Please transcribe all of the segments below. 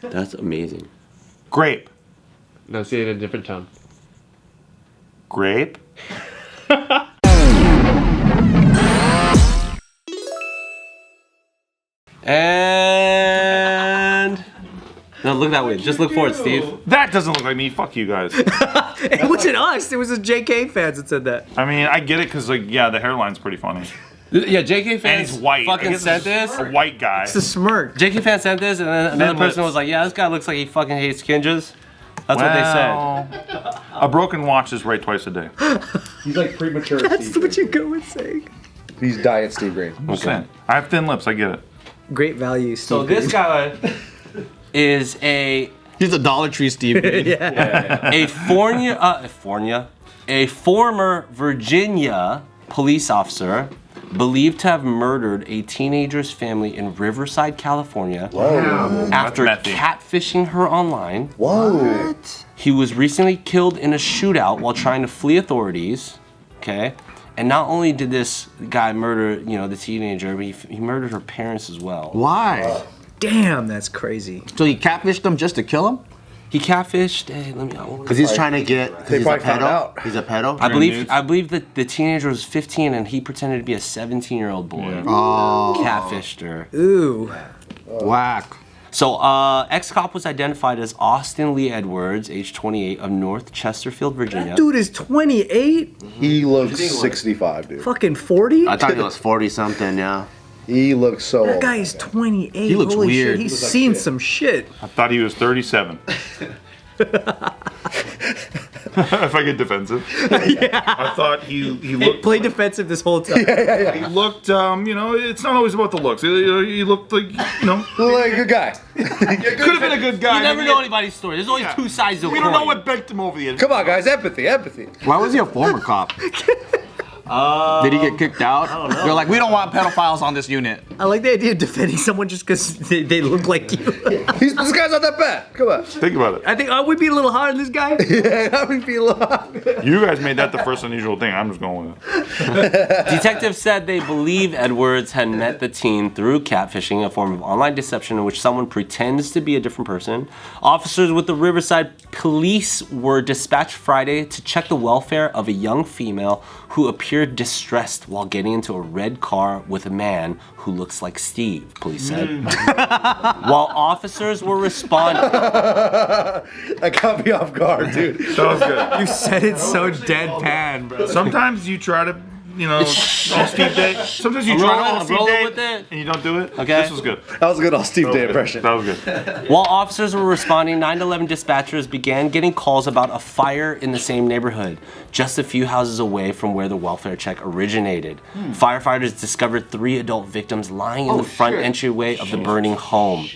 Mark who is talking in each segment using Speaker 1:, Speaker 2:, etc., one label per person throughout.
Speaker 1: That's amazing.
Speaker 2: Grape.
Speaker 3: No, say it in a different tone.
Speaker 2: Grape.
Speaker 1: And no, look that way. Just look forward, Steve.
Speaker 2: That doesn't look like me. Fuck you guys.
Speaker 4: It wasn't us. It was the JK fans that said that.
Speaker 2: I mean, I get it because, like, yeah, the hairline's pretty funny.
Speaker 1: Yeah, JK
Speaker 2: And
Speaker 1: fans
Speaker 2: he's white.
Speaker 1: fucking sent this.
Speaker 2: A white guy.
Speaker 4: It's a smirk.
Speaker 1: JK fan sent this, and then another person was like, "Yeah, this guy looks like he fucking hates Kinjas." That's what they said.
Speaker 2: A broken watch is right twice a day.
Speaker 5: He's like premature.
Speaker 4: That's
Speaker 5: Steve
Speaker 4: what
Speaker 5: Green.
Speaker 4: you go with saying.
Speaker 5: He's diet Steve Green.
Speaker 2: I'm just saying. I have thin lips. I get it.
Speaker 4: Great value, Steve.
Speaker 1: So this guy is a
Speaker 6: He's a Dollar Tree Steve Green.
Speaker 1: a former Virginia police officer believed to have murdered a teenager's family in Riverside, California after
Speaker 2: That's methy.
Speaker 1: catfishing her online.
Speaker 5: Whoa.
Speaker 1: He was recently killed in a shootout while trying to flee authorities. Okay? And not only did this guy murder, the teenager, but he murdered her parents as well.
Speaker 6: Why?
Speaker 4: Damn, that's crazy.
Speaker 6: So he catfished him just to kill him?
Speaker 1: He catfished. Hey, let me.
Speaker 6: Because he's trying to get. Because
Speaker 5: They
Speaker 6: he's a
Speaker 5: probably found
Speaker 6: pedo.
Speaker 5: out.
Speaker 6: He's a pedo.
Speaker 1: I believe that the teenager was 15 and he pretended to be a 17-year-old boy.
Speaker 6: Oh,
Speaker 1: Catfished her.
Speaker 4: Ooh.
Speaker 6: whack.
Speaker 1: So, ex-cop was identified as Austin Lee Edwards, age 28, of North Chesterfield, Virginia.
Speaker 4: Dude is 28?
Speaker 5: He looks 65, dude.
Speaker 4: Fucking 40?
Speaker 6: I thought he was 40 something. Yeah.
Speaker 5: He looks so
Speaker 4: That
Speaker 5: old.
Speaker 4: guy is 28.
Speaker 6: He looks
Speaker 4: Holy
Speaker 6: weird.
Speaker 4: Shit.
Speaker 6: He
Speaker 4: He's
Speaker 5: looks like
Speaker 4: seen
Speaker 5: shit.
Speaker 4: some shit.
Speaker 2: I thought he was 37. If I get defensive. I thought he looked.
Speaker 4: Play defensive this whole time.
Speaker 2: He looked, it's not always about the looks. He looked like,
Speaker 5: Look like a good guy.
Speaker 2: could have been a good guy.
Speaker 1: You never know anybody's story. There's always two sides of the
Speaker 2: We
Speaker 1: coin.
Speaker 2: don't know what bent him over the edge.
Speaker 5: Come on, guys. Empathy.
Speaker 6: Why was he a former cop? Did he get kicked out? I don't know. They're like, we don't want pedophiles on this unit.
Speaker 4: I like the idea of defending someone just because they look like you.
Speaker 5: This guy's not that bad. Come on.
Speaker 2: Think about it.
Speaker 4: I think I would be a little hard on this guy.
Speaker 5: Yeah, I would be lying.
Speaker 2: You guys made that the first unusual thing. I'm just going with it.
Speaker 1: Detectives said they believe Edwards had met the teen through catfishing, a form of online deception in which someone pretends to be a different person. Officers with the Riverside Police were dispatched Friday to check the welfare of a young female who appeared distressed while getting into a red car with a man who looks like Steve, police said. While officers were responding...
Speaker 5: That caught me off guard, dude.
Speaker 2: That was good.
Speaker 4: You said it so deadpan, bro.
Speaker 2: Sometimes you try to, all Steve Day. Sometimes you try to all
Speaker 1: I'm
Speaker 2: Steve
Speaker 1: rolling
Speaker 2: Day
Speaker 1: with it.
Speaker 2: and you don't do it.
Speaker 1: Okay.
Speaker 2: This was good.
Speaker 5: That was a good all Steve Day impression.
Speaker 2: That was good.
Speaker 1: While officers were responding, 911 dispatchers began getting calls about a fire in the same neighborhood, just a few houses away from where the welfare check originated. Firefighters discovered 3 adult victims lying in the front entryway of the burning home.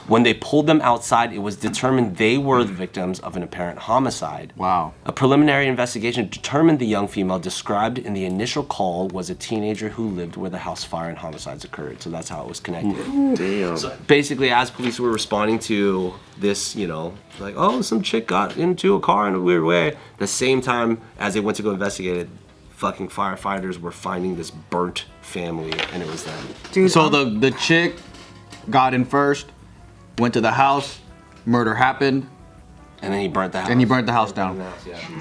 Speaker 1: When they pulled them outside, it was determined they were the victims of an apparent homicide.
Speaker 6: Wow.
Speaker 1: A preliminary investigation determined the young female described in the initial call was a teenager who lived where the house fire and homicides occurred. So that's how it was connected.
Speaker 6: Damn.
Speaker 1: So basically, as police were responding to this, like, oh, some chick got into a car in a weird way. At the same time, as they went to go investigate it, fucking firefighters were finding this burnt family, and it was them.
Speaker 4: Dude,
Speaker 6: So the chick got in first, went to the house, murder happened,
Speaker 1: And then he burnt the house.
Speaker 6: and he burnt the house down.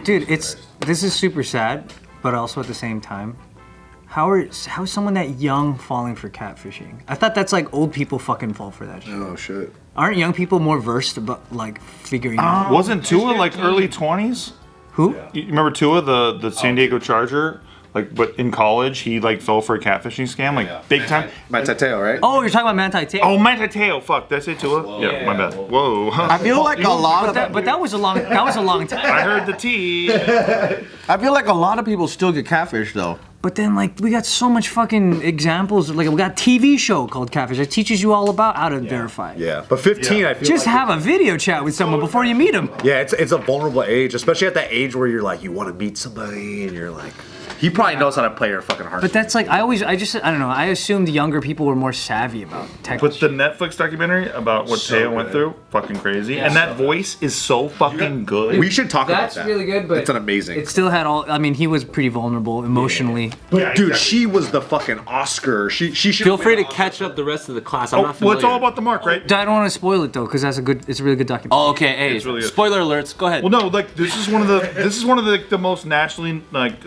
Speaker 4: dude, this is super sad, but also at the same time, how is someone that young falling for catfishing? I thought that's like old people fucking fall for that shit.
Speaker 5: Oh, shit.
Speaker 4: Aren't young people more versed about like figuring out?
Speaker 2: Wasn't Tua like early 20s?
Speaker 4: Who?
Speaker 2: You remember Tua, the San Diego Charger? But in college, he fell for a catfishing scam, big time.
Speaker 5: My Tateo, right?
Speaker 4: Oh, you're talking about Manti Te'o.
Speaker 2: Oh, Manti Te'o. Fuck, did I say Tua? Yeah, my bad. Whoa.
Speaker 6: I feel like a lot of
Speaker 4: But that was a long time.
Speaker 2: I heard the T.
Speaker 6: I feel like a lot of people still get catfished though.
Speaker 4: But then, we got so much fucking examples. Like, we got a TV show called Catfish that teaches you all about how to verify.
Speaker 5: Yeah. But 15, I feel
Speaker 4: Just
Speaker 5: like
Speaker 4: have a video chat with someone before you meet them.
Speaker 5: Yeah, it's a vulnerable age, especially at that age where you're like, you want to meet somebody and you're like, He probably knows how to play her fucking heart.
Speaker 4: But that's like I don't know. I assumed younger people were more savvy about tech.
Speaker 2: But the Netflix documentary about what Teo went through, fucking crazy. And that voice is so fucking good.
Speaker 5: We should talk about
Speaker 4: That's
Speaker 5: that.
Speaker 4: really good, but
Speaker 5: it's an amazing.
Speaker 4: It still had all. I mean, he was pretty vulnerable emotionally.
Speaker 5: But dude, she was the fucking Oscar. She should
Speaker 1: Feel free to catch up the rest of the class. I'm not familiar.
Speaker 2: Well, it's all about the mark, right?
Speaker 4: I don't want to spoil it though, because it's a really good documentary.
Speaker 1: Oh, okay. Hey,
Speaker 2: It's really good.
Speaker 1: spoiler alerts. Go ahead.
Speaker 2: Well, no, like this is one of the most naturally like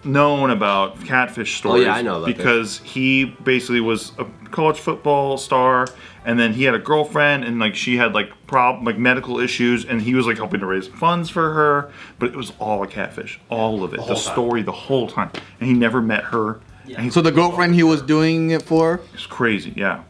Speaker 2: known about catfish stories.
Speaker 1: I know about
Speaker 2: because he basically was a college football star, and then he had a girlfriend, and like she had like medical issues, and he was like helping to raise funds for her, but it was all a catfish, all of it, the story, the whole time, and he never met her. And
Speaker 6: So the girlfriend he was doing it for,
Speaker 2: it's crazy, yeah.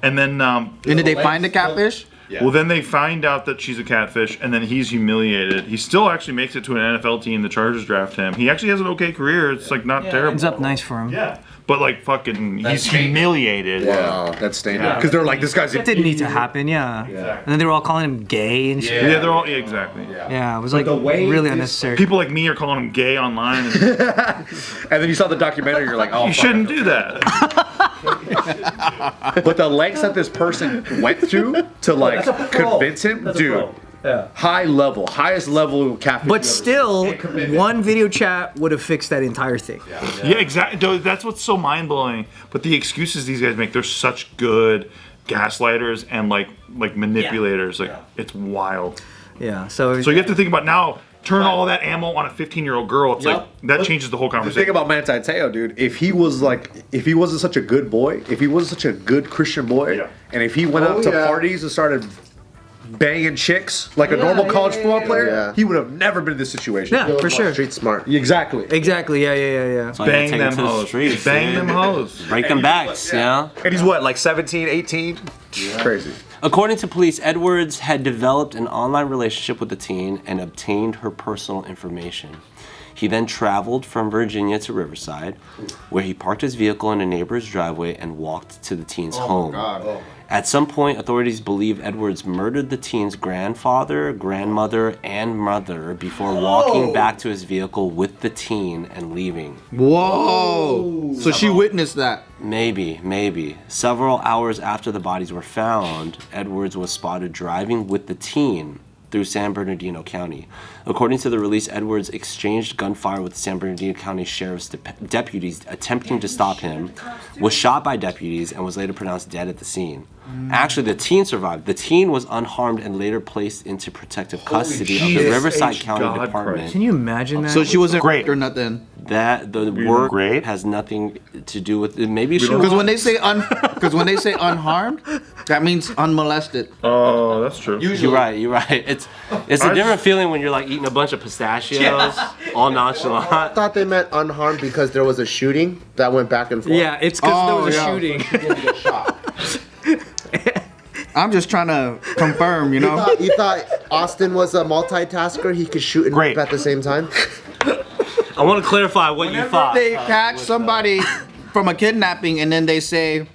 Speaker 2: And then
Speaker 6: and did they find the catfish?
Speaker 2: well, then they find out that she's a catfish, and then he's humiliated. He still actually makes it to an NFL team. The Chargers draft him. He actually has an okay career. It's like not terrible.
Speaker 4: Ends up nice for him.
Speaker 2: Yeah, but like fucking, he's humiliated.
Speaker 5: Wow, that's stained up. Because they're like, this guy's.
Speaker 4: That didn't need to happen. Yeah. And then they were all calling him gay and shit.
Speaker 2: Yeah, they're all exactly.
Speaker 4: Yeah, it was like really unnecessary.
Speaker 2: People like me are calling him gay online. And
Speaker 5: And then you saw the documentary, you're like, oh,
Speaker 2: you
Speaker 5: fuck.
Speaker 2: shouldn't do that.
Speaker 5: But the lengths that this person went through to like convince him, dude. Highest level of catfish.
Speaker 4: But still, one video chat would have fixed that entire thing.
Speaker 2: Yeah, exactly. That's what's so mind blowing. But the excuses these guys make, they're such good gaslighters and like manipulators. Like it's wild.
Speaker 4: Yeah. So
Speaker 2: So you have to think about now. Turn all that ammo on a 15-year-old girl. It's like that changes the whole
Speaker 5: the
Speaker 2: conversation.
Speaker 5: thing about Manti Teo, dude, if he wasn't such a good boy, if he wasn't such a good Christian boy, and if he went out to parties and started banging chicks like a normal college football player, he would have never been in this situation.
Speaker 4: yeah, for sure.
Speaker 7: Street smart.
Speaker 5: Exactly.
Speaker 4: Exactly. Yeah.
Speaker 1: So I gotta
Speaker 2: Bang
Speaker 1: take
Speaker 2: them
Speaker 1: to the
Speaker 2: hoes.
Speaker 1: streets,
Speaker 2: Bang
Speaker 1: dude.
Speaker 2: them hoes.
Speaker 1: Break them backs, yeah.
Speaker 5: And he's what, like 17, 18? Crazy.
Speaker 1: According to police, Edwards had developed an online relationship with the teen and obtained her personal information. He then traveled from Virginia to Riverside, where he parked his vehicle in a neighbor's driveway and walked to the teen's home. At some point, authorities believe Edwards murdered the teen's grandfather, grandmother, and mother before walking back to his vehicle with the teen and leaving.
Speaker 6: Whoa! So she witnessed that.
Speaker 1: Maybe. Several hours after the bodies were found, Edwards was spotted driving with the teen through San Bernardino County. According to the release, Edwards exchanged gunfire with San Bernardino County Sheriff's deputies attempting to stop him, was shot by deputies, and was later pronounced dead at the scene. Actually, the teen survived. The teen was unharmed and later placed into protective custody of the Riverside County
Speaker 2: God
Speaker 1: Department.
Speaker 2: Christ.
Speaker 4: Can you imagine that?
Speaker 6: So she wasn't
Speaker 2: Great.
Speaker 6: raped or nothing.
Speaker 1: That the work
Speaker 2: Great.
Speaker 1: has nothing to do with it. Maybe she
Speaker 6: Because when they say unharmed, that means unmolested.
Speaker 2: Oh, that's true.
Speaker 1: You're right. It's a different feeling when you're like eating a bunch of pistachios, all nonchalant.
Speaker 7: I thought they meant unharmed because there was a shooting that went back and forth.
Speaker 4: Yeah, it's because there was a
Speaker 6: yeah.
Speaker 4: shooting.
Speaker 7: He didn't get shot.
Speaker 6: I'm just trying to confirm, you know.
Speaker 7: You thought Austin was a multitasker? He could shoot and
Speaker 2: Great.
Speaker 7: rip at the same time?
Speaker 1: I want to clarify what you thought.
Speaker 6: They catch somebody from a kidnapping and then they say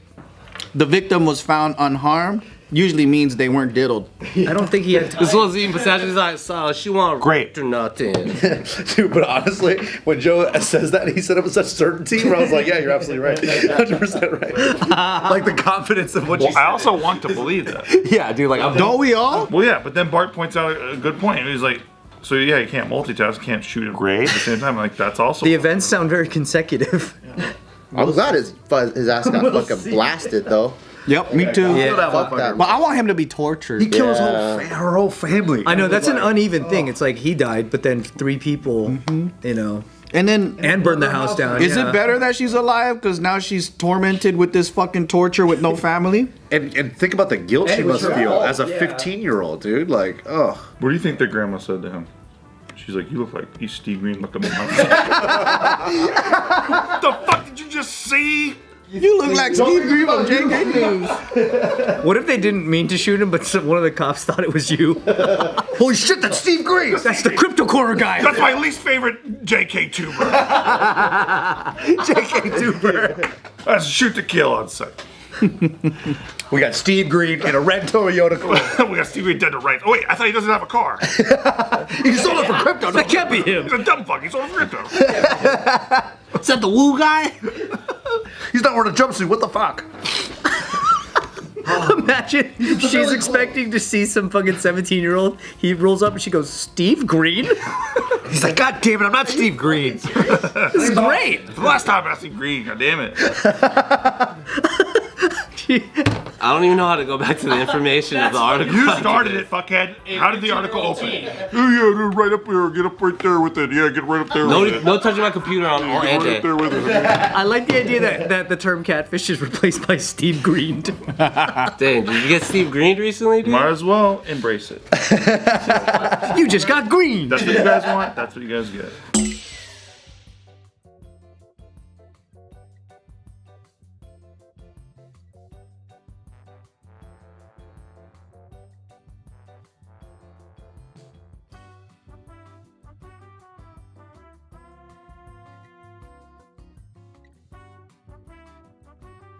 Speaker 6: the victim was found unharmed, usually means they weren't diddled.
Speaker 4: I don't think he had time.
Speaker 1: This was eating pistachios. He's like, so she want
Speaker 2: Great.
Speaker 1: or nothing.
Speaker 5: Dude, but honestly, when Joe says that, he said it with such certainty, where I was like, yeah, you're absolutely right. 100% right. Like the confidence of what you
Speaker 2: Well,
Speaker 5: said.
Speaker 2: I also want to believe that.
Speaker 5: Yeah, dude, like, I'm
Speaker 6: Don't we all?
Speaker 2: Well, yeah, but then Bart points out a good point. He's like, so yeah, you can't multitask, can't shoot it great at the same time. Like, that's also.
Speaker 4: The events sound very consecutive.
Speaker 7: I'm glad his ass got fucking blasted, though.
Speaker 6: Yep, me too.
Speaker 7: Fuck that.
Speaker 6: But I want him to be tortured.
Speaker 5: he killed his her whole family.
Speaker 4: I know that's an uneven thing. It's like he died, but then 3 people, you know,
Speaker 6: And then
Speaker 4: and burned the house down.
Speaker 6: is
Speaker 4: yeah.
Speaker 6: it better that she's alive because now she's tormented with this fucking torture with no family?
Speaker 5: And think about the guilt she must feel as a 15-year-old, dude. Like, oh.
Speaker 2: What do you think their grandma said to him? She's like, you look like you Steve Greene looked up in my What the fuck did you just see?
Speaker 6: You look like Steve Greene from JK News.
Speaker 4: What if they didn't mean to shoot him, but one of the cops thought it was you?
Speaker 5: Holy shit, that's Steve Greene!
Speaker 4: That's the cryptocore guy.
Speaker 2: That's my least favorite JK tuber.
Speaker 5: JK Duper.
Speaker 2: That's shoot to kill on sight.
Speaker 5: We got Steve Greene in a red Toyota Corolla.
Speaker 2: We got Steve Green dead to rights. Oh wait, I thought he doesn't have a car.
Speaker 5: He sold it for crypto.
Speaker 4: That can't be him.
Speaker 2: He's a dumb fuck. He sold it for crypto.
Speaker 4: Is that the Woo guy?
Speaker 5: He's not wearing a jumpsuit. What the fuck?
Speaker 4: Imagine she's expecting to see some fucking 17-year-old. He rolls up and she goes, Steve Greene?
Speaker 5: He's like, God damn it, I'm not Steve Greene.
Speaker 4: This is great.
Speaker 2: The last time I Steve Green. God damn it.
Speaker 1: I don't even know how to go back to the information of the article.
Speaker 2: You started it, fuckhead. How did the article open? Oh yeah, they're right up here. Get up right there with it. Yeah, get right up there with it.
Speaker 1: No touching my computer on or
Speaker 2: Get right
Speaker 1: AJ.
Speaker 2: up there with it.
Speaker 4: I like the idea that the term catfish is replaced by Steve Greene.
Speaker 1: Dang, did you get Steve Green recently, dude?
Speaker 2: Might as well embrace it.
Speaker 4: You just got green.
Speaker 2: That's what you guys want. That's what you guys get.